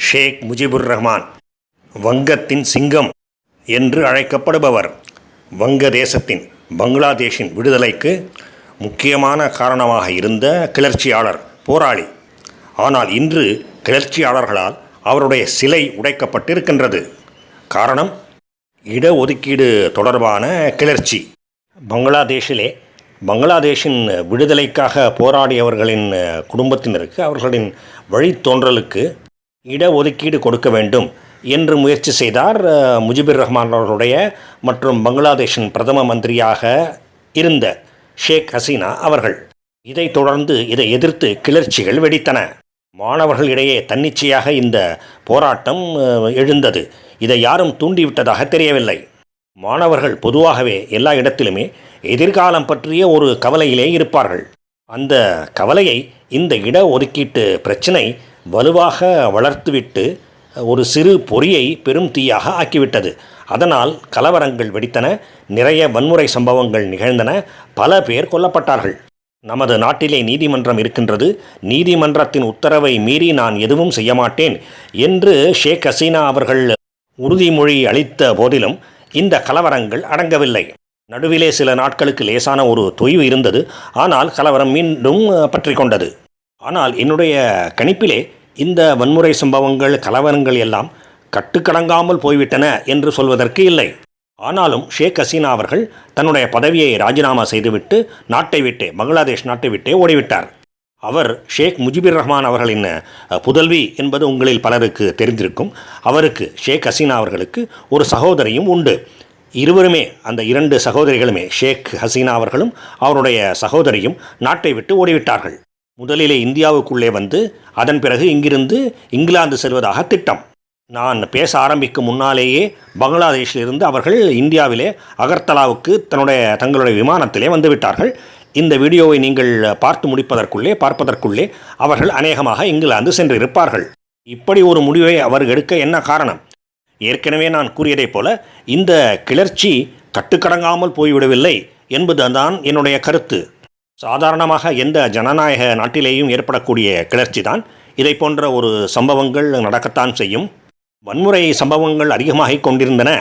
ஷேக் முஜிபுர் ரஹ்மான் வங்கத்தின் சிங்கம் என்று அழைக்கப்படுபவர். வங்கதேசத்தின் பங்களாதேஷின் விடுதலைக்கு முக்கியமான காரணமாக இருந்த கிளர்ச்சியாளர், போராளி. ஆனால் இன்று கிளர்ச்சியாளர்களால் அவருடைய சிலை உடைக்கப்பட்டிருக்கின்றது. காரணம், இடஒதுக்கீடு தொடர்பான கிளர்ச்சி. பங்களாதேஷின் விடுதலைக்காக போராடியவர்களின் குடும்பத்தினருக்கு, அவர்களின் வழித்தோன்றலுக்கு இடஒதுக்கீடு கொடுக்க வேண்டும் என்று முயற்சி செய்தார் முஜிபுர் ரஹ்மான் அவர்களுடைய மற்றும் பங்களாதேஷின் பிரதம மந்திரியாக இருந்த ஷேக் ஹசீனா அவர்கள். இதைத் தொடர்ந்து இதை எதிர்த்து கிளர்ச்சிகள் வெடித்தன. மாணவர்களிடையே தன்னிச்சையாக இந்த போராட்டம் எழுந்தது. இதை யாரும் தூண்டிவிட்டதாக தெரியவில்லை. மாணவர்கள் பொதுவாகவே எல்லா இடத்திலுமே எதிர்காலம் பற்றிய ஒரு கவலையிலே இருப்பார்கள். அந்த கவலையை இந்த இடஒதுக்கீட்டு பிரச்சினை வலுவாக வளர்த்துவிட்டு ஒரு சிறு பொறியை பெரும் தீயாக ஆக்கிவிட்டது. அதனால் கலவரங்கள் வெடித்தன, நிறைய வன்முறை சம்பவங்கள் நிகழ்ந்தன, பல பேர் கொல்லப்பட்டார்கள். நமது நாட்டிலே நீதிமன்றம் இருக்கின்றது. நீதிமன்றத்தின் உத்தரவை மீறி நான் எதுவும் செய்ய மாட்டேன் என்று ஷேக் ஹசீனா அவர்கள் உறுதிமொழி அளித்த போதிலும் இந்த கலவரங்கள் அடங்கவில்லை. நடுவிலே சில நாட்களுக்கு லேசான ஒரு தொய்வு இருந்தது. ஆனால் கலவரம் மீண்டும் பற்றி கொண்டது. ஆனால் என்னுடைய கணிப்பிலே இந்த வன்முறை சம்பவங்கள், கலவரங்கள் எல்லாம் கட்டுக்கடங்காமல் போய்விட்டன என்று சொல்வதற்கு இல்லை. ஆனாலும் ஷேக் ஹசீனா அவர்கள் தன்னுடைய பதவியை ராஜினாமா செய்துவிட்டு பங்களாதேஷ் நாட்டை விட்டே ஓடிவிட்டார். அவர் ஷேக் முஜிபுர் ரஹ்மான் அவர்களின் புதல்வி என்பது உங்களில் பலருக்கு தெரிந்திருக்கும். அவருக்கு, ஷேக் ஹசீனா அவர்களுக்கு ஒரு சகோதரியும் உண்டு. இருவருமே, அந்த இரண்டு சகோதரிகளுமே, ஷேக் ஹசீனா அவர்களும் அவருடைய சகோதரியும் நாட்டை விட்டு ஓடிவிட்டார்கள். முதலிலே இந்தியாவுக்குள்ளே வந்து அதன் பிறகு இங்கிருந்து இங்கிலாந்து செல்வதாக திட்டம். நான் பேச ஆரம்பிக்கும் முன்னாலேயே பங்களாதேஷிலிருந்து அவர்கள் இந்தியாவிலே அகர்தலாவுக்கு தங்களுடைய விமானத்திலே வந்துவிட்டார்கள். இந்த வீடியோவை நீங்கள் பார்ப்பதற்குள்ளே அவர்கள் அநேகமாக இங்கிலாந்து சென்றிருப்பார்கள். இப்படி ஒரு முடிவை அவர் எடுக்க என்ன காரணம்? ஏற்கனவே நான் கூறியதைப் போல இந்த கிளர்ச்சி கட்டுக்கடங்காமல் போய்விடவில்லை என்பதுதான் என்னுடைய கருத்து. சாதாரணமாக எந்த ஜனநாயக நாட்டிலேயும் ஏற்படக்கூடிய கிளர்ச்சி தான். இதை போன்ற ஒரு சம்பவங்கள் நடக்கத்தான் செய்யும். வன்முறை சம்பவங்கள் அதிகமாகிக் கொண்டிருந்தன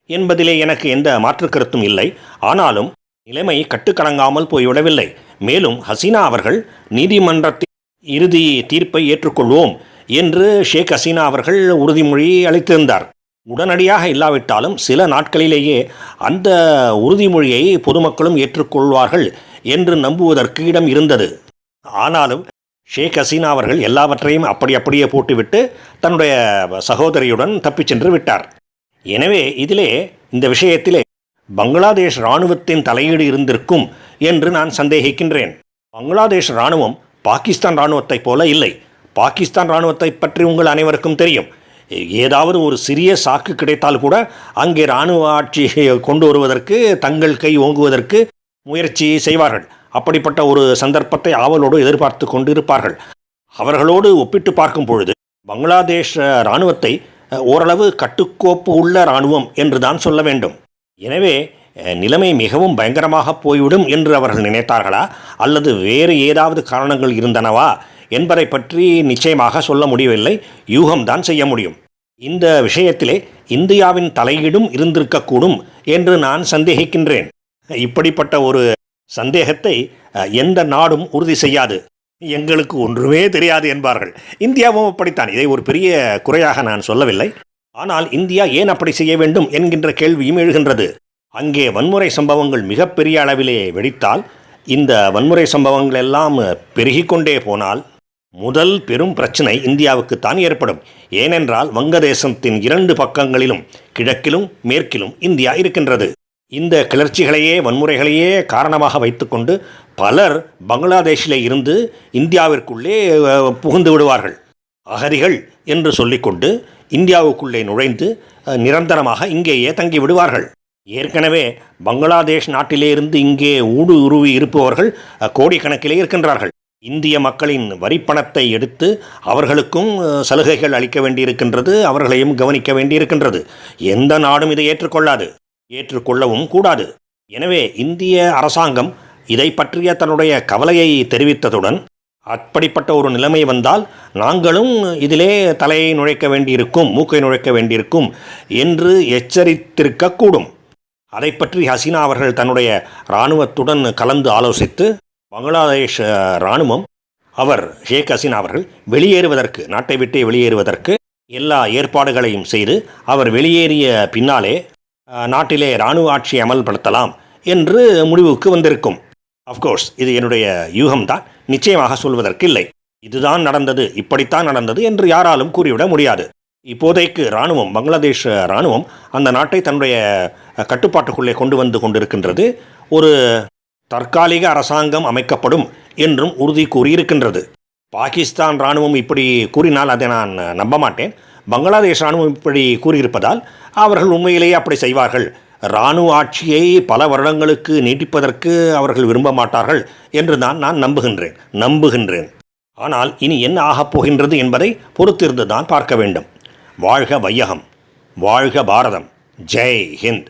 என்பதிலே எனக்கு எந்த மாற்று கருத்தும் இல்லை. ஆனாலும் நிலைமை கட்டுக்கடங்காமல் போய்விடவில்லை. மேலும் ஹசீனா அவர்கள் நீதிமன்றத்தின் இறுதி தீர்ப்பை ஏற்றுக்கொள்வோம் என்று ஷேக் ஹசீனா அவர்கள் உறுதிமொழி அளித்திருந்தார். உடனடியாக இல்லாவிட்டாலும் சில நாட்களிலேயே அந்த உறுதிமொழியை பொதுமக்களும் ஏற்றுக்கொள்வார்கள் என்று நம்புவதற்கு இடம் இருந்தது. ஆனாலும் ஷேக் ஹசீனா அவர்கள் எல்லாவற்றையும் அப்படியே போட்டுவிட்டு தன்னுடைய சகோதரியுடன் தப்பிச் சென்று விட்டார். எனவே இந்த விஷயத்திலே பங்களாதேஷ் இராணுவத்தின் தலையீடு இருந்திருக்கும் என்று நான் சந்தேகிக்கின்றேன். பங்களாதேஷ் இராணுவம் பாகிஸ்தான் இராணுவத்தைப் போல இல்லை. பாகிஸ்தான் இராணுவத்தை பற்றி உங்கள் அனைவருக்கும் தெரியும். ஏதாவது ஒரு சிறிய சாக்கு கிடைத்தால் கூட அங்கே இராணுவ ஆட்சியை கொண்டு வருவதற்கு, தங்கள் கை ஓங்குவதற்கு முயற்சி செய்வார்கள். அப்படிப்பட்ட ஒரு சந்தர்ப்பத்தை ஆவலோடு எதிர்பார்த்து கொண்டு இருப்பார்கள். அவர்களோடு ஒப்பிட்டு பார்க்கும் பொழுது பங்களாதேஷ் இராணுவத்தை ஓரளவு கட்டுக்கோப்பு உள்ள இராணுவம் என்று தான் சொல்ல வேண்டும். எனவே நிலைமை மிகவும் பயங்கரமாக போய்விடும் என்று அவர்கள் நினைத்தார்களா, அல்லது வேறு ஏதாவது காரணங்கள் இருந்தனவா என்பதை பற்றி நிச்சயமாக சொல்ல முடியவில்லை. யூகம்தான் செய்ய முடியும். இந்த விஷயத்திலே இந்தியாவின் தலையீடும் இருந்திருக்கக்கூடும் என்று நான் சந்தேகிக்கின்றேன். இப்படிப்பட்ட ஒரு சந்தேகத்தை எந்த நாடும் உறுதி செய்யாது. எங்களுக்கு ஒன்றுமே தெரியாது என்பார்கள். இந்தியாவும் அப்படித்தான். இதை ஒரு பெரிய குறையாக நான் சொல்லவில்லை. ஆனால் இந்தியா ஏன் அப்படி செய்ய வேண்டும் என்கின்ற கேள்வியும் எழுகின்றது. அங்கே வன்முறை சம்பவங்கள் மிகப்பெரிய அளவிலே வெடித்தால், இந்த வன்முறை சம்பவங்கள் எல்லாம் பெருகிக்கொண்டே போனால் முதல் பெரும் பிரச்சனை இந்தியாவுக்குத்தான் ஏற்படும். ஏனென்றால் வங்கதேசத்தின் இரண்டு பக்கங்களிலும், கிழக்கிலும் மேற்கிலும் இந்தியா இருக்கின்றது. இந்த கிளர்ச்சிகளையே, வன்முறைகளையே காரணமாக வைத்துக்கொண்டு பலர் பங்களாதேஷிலே இருந்து இந்தியாவிற்குள்ளே புகுந்து விடுவார்கள். அகதிகள் என்று சொல்லிக்கொண்டு இந்தியாவுக்குள்ளே நுழைந்து நிரந்தரமாக இங்கேயே தங்கி விடுவார்கள். ஏற்கனவே பங்களாதேஷ் நாட்டிலே இருந்து இங்கே ஊடுருவி இருப்பவர்கள் கோடிக்கணக்கிலே இருக்கின்றார்கள். இந்திய மக்களின் வரிப்பணத்தை எடுத்து அவர்களுக்கும் சலுகைகள் அளிக்க வேண்டியிருக்கின்றது, அவர்களையும் கவனிக்க வேண்டியிருக்கின்றது. எந்த நாடும் இதை ஏற்றுக்கொள்ளவும் கூடாது. எனவே இந்திய அரசாங்கம் இதை பற்றிய தன்னுடைய கவலையை தெரிவித்ததுடன் அப்படிப்பட்ட ஒரு நிலைமை வந்தால் நாங்களும் இதிலே தலையை நுழைக்க வேண்டியிருக்கும், மூக்கை நுழைக்க வேண்டியிருக்கும் என்று எச்சரித்திருக்கக்கூடும். அதை பற்றி ஹசீனா அவர்கள் தன்னுடைய இராணுவத்துடன் கலந்து ஆலோசித்து பங்களாதேஷ் இராணுவம் அவர் ஷேக் ஹசீனா அவர்கள் வெளியேறுவதற்கு, நாட்டை விட்டே வெளியேறுவதற்கு எல்லா ஏற்பாடுகளையும் செய்து அவர் வெளியேறிய பின்னாலே நாட்டிலே இராணுவ ஆட்சியை அமல்படுத்தலாம் என்று முடிவுக்கு வந்திருக்கும். அஃப்கோர்ஸ் இது என்னுடைய யூகம்தான், நிச்சயமாக சொல்வதற்கு இல்லை. இதுதான் நடந்தது, இப்படித்தான் நடந்தது என்று யாராலும் கூறிவிட முடியாது. இப்போதைக்கு இராணுவம், பங்களாதேஷ் இராணுவம் அந்த நாட்டை தன்னுடைய கட்டுப்பாட்டுக்குள்ளே கொண்டு வந்து கொண்டிருக்கின்றது. ஒரு தற்காலிக அரசாங்கம் அமைக்கப்படும் என்றும் உறுதி கூறியிருக்கின்றது. பாகிஸ்தான் இராணுவம் இப்படி கூறினால் அதை நான் நம்ப மாட்டேன். பங்களாதேஷ் இராணுவம் இப்படி கூறியிருப்பதால் அவர்கள் உண்மையிலேயே அப்படி செய்வார்கள். இராணுவ ஆட்சியை பல வருடங்களுக்கு நீட்டிப்பதற்கு அவர்கள் விரும்ப மாட்டார்கள் என்று தான் நான் நம்புகின்றேன். ஆனால் இனி என்ன ஆகப் போகின்றது என்பதை பொறுத்திருந்து தான் பார்க்க வேண்டும். வாழ்க வையகம், வாழ்க பாரதம், ஜெய் ஹிந்த்.